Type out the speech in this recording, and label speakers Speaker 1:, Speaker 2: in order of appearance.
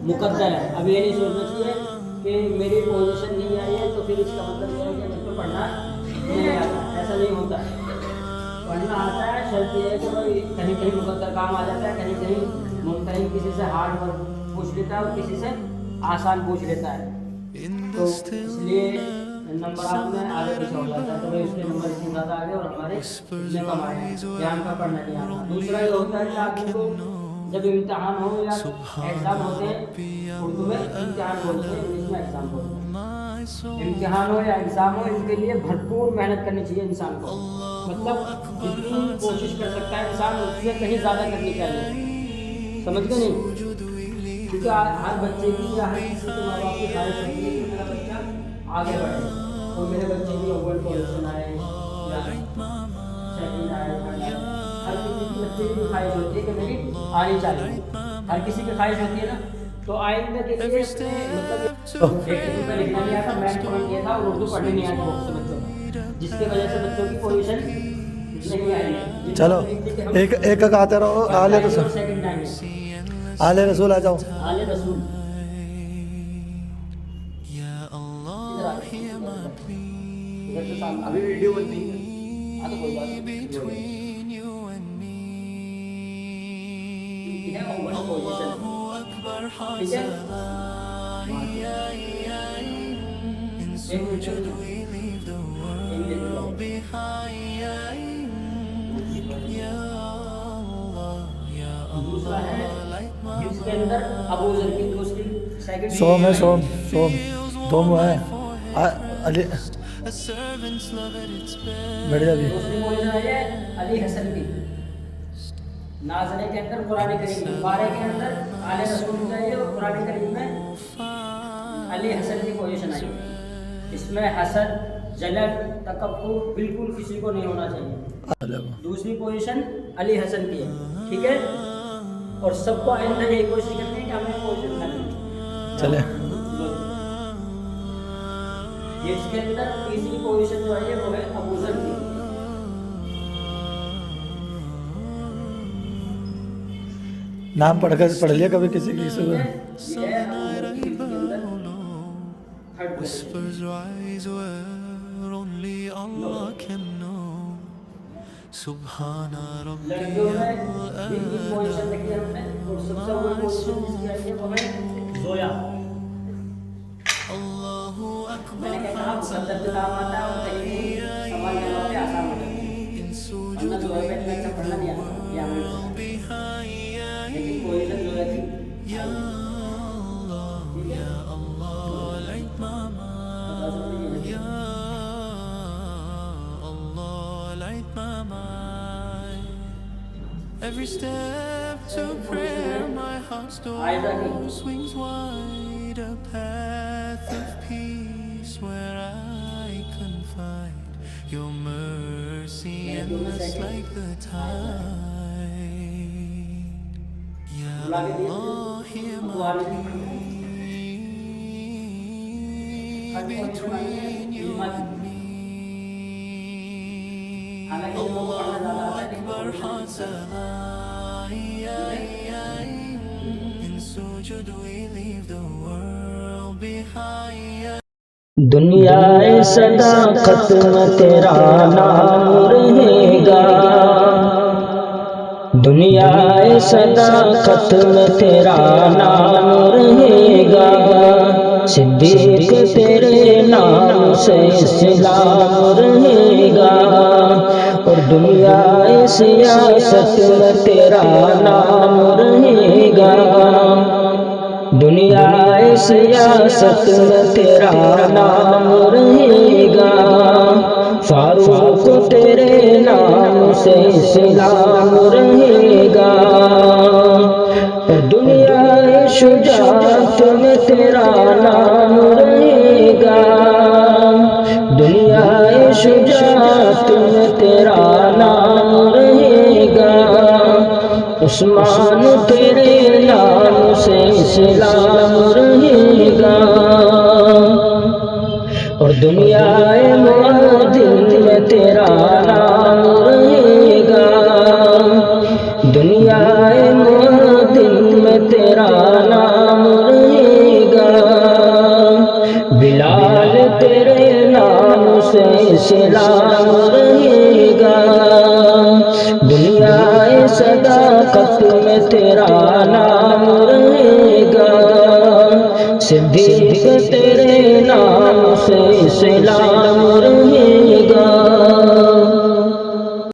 Speaker 1: मुकद्दर है। अब ये नहीं सोचना चाहिए कि मेरी पोजीशन नहीं आई है तो फिर इसका मतलब ये है कि मुझको पढ़ना नहीं आता, ऐसा नहीं होता है। पढ़ना आता है, शर्त ये है कि भाई कहीं कहीं मुकद्दर काम आ जाता है, कहीं कहीं किसी से हार्ड वर्क पूछ लेता है और किसी से आसान पूछ लेता है, तो इसलिए नंबर आप में आगे पीछे हो जाता है, तो भाई उसके नंबर इतने ज़्यादा आगे और हमारे इतने कम आए, ध्यान का पढ़ना नहीं आता। दूसरा ये होता है कि आदमी को जब इम्तिहान हो या एग्ज़ाम होते हैं, उर्दू में इम्तिहान बोलते हैं, इंग्लिश में एग्ज़ाम बोलते हैं, इम्तिहान हो या एग्ज़ाम हो, इनके लिए भरपूर मेहनत करनी चाहिए इंसान को। मतलब जितनी कोशिश कर सकता है इंसान उससे कहीं ज़्यादा करनी चाहिए, समझ गए नहीं? क्योंकि हर बच्चे की या हर किसी के माँ बाप की ख्वाहिश होती है कि मेरा बच्चा आगे बढ़े, तो मेरे बच्चे की ओवर पोजिशन आए या सेकंड आए, हर किसी की बच्चे की ख्वाहिश होती है कि मेरी आनी चाहिए, हर किसी की ख्वाहिश होती है ना। तो आइंदा के लिए मतलब एक में लिखना नहीं आता, मैथ पॉइंट ये था और उर्दू पढ़ने नहीं आती बहुत से बच्चों को, जिसकी वजह से बच्चों की पोजीशन नहीं आई है।
Speaker 2: चलो एक आते रहो, आले रसूल,
Speaker 1: सेकंड आएंगे,
Speaker 2: आले रसूल आ जाओ।
Speaker 1: आले रसूल इधर से सामने अभी वीडियो बनती है, हाँ तो कोई बात नहीं, ठीक है, ओवर पोजीशन, ठीक है, एक दूसरा है इसके अंदर अबू ज़र की दूसरी सेकंड
Speaker 2: सोम है, सोम दोम है, अली बैठ जा भी।
Speaker 1: दूसरी पोजीशन है अली हसन की, नाज़रे के अंदर कुरान करीम में, बारे के अंदर आले रसूल चाहिए और कुरान करीम में अली हसन की पोजीशन आई। इसमें हसद, जलन, तकब्बुर बिल्कुल किसी को नहीं होना चाहिए। दूसरी पोजीशन अली हसन की है, ठीक है, और सबको आइंदा यही कोशिश करनी है कि हमें पोजीशन करनी
Speaker 2: चले।
Speaker 1: ये इसके अंदर तीसरी पोजीशन जो है वो है अबू ज़र की।
Speaker 2: नाम पढ़ लिया कभी किसी की?
Speaker 1: ये अबू ज़र की इसके अंदर थर्ड लड़कियों में जिनकी पोजीशन देखी हमने और सबसे ऊपर पोजीशन जिसकी आई है वो है ज़ोया। मैंने कहा मुकद्दर पे काम आता है और कहीं सवाल जवाब पे आसान हो जाता है, वरना ज़ोया पे इतना अच्छा पढ़ना नहीं आता, या हमें लेकिन पोजीशन ज़ोया थी, ठीक है।
Speaker 3: Every step to prayer, my heart's door swings wide, a path of peace where I confide your mercy endless like the tide. Ya Allah, hear my plea between you and me. Allah Akbar Hasana. In sujud we leave the world behind.
Speaker 1: दुनिया सदाकत में तेरा नाम रहेगा, दुनिया सदाकत में तेरा नाम रहेगा, सिद्दीक तेरे नाम से इस्लाम रहेगा, और दुनिया सियासत में तेरा नाम रहेगा, दुनिया सियासत में तेरा नाम रहेगा, फारूक तेरे नाम से इस्लाम रहेगा, और दुनिया शुजाअत में तेरा नाम रहेगा, दुनिया शुजाअत में तेरा नाम रहेगा, उस्मान तेरे नाम से इस्लाम रहेगा, और दुनिया मुअद्दिन में तेरा नाम रहेगा, दुनिया मुअद्दिन में तेरा नाम रहेगा। سے اسلام رہے گا، دنیا صداقت میں تیرا نام رہے گا، صدیق تیرے نام سے اسلام رہے گا۔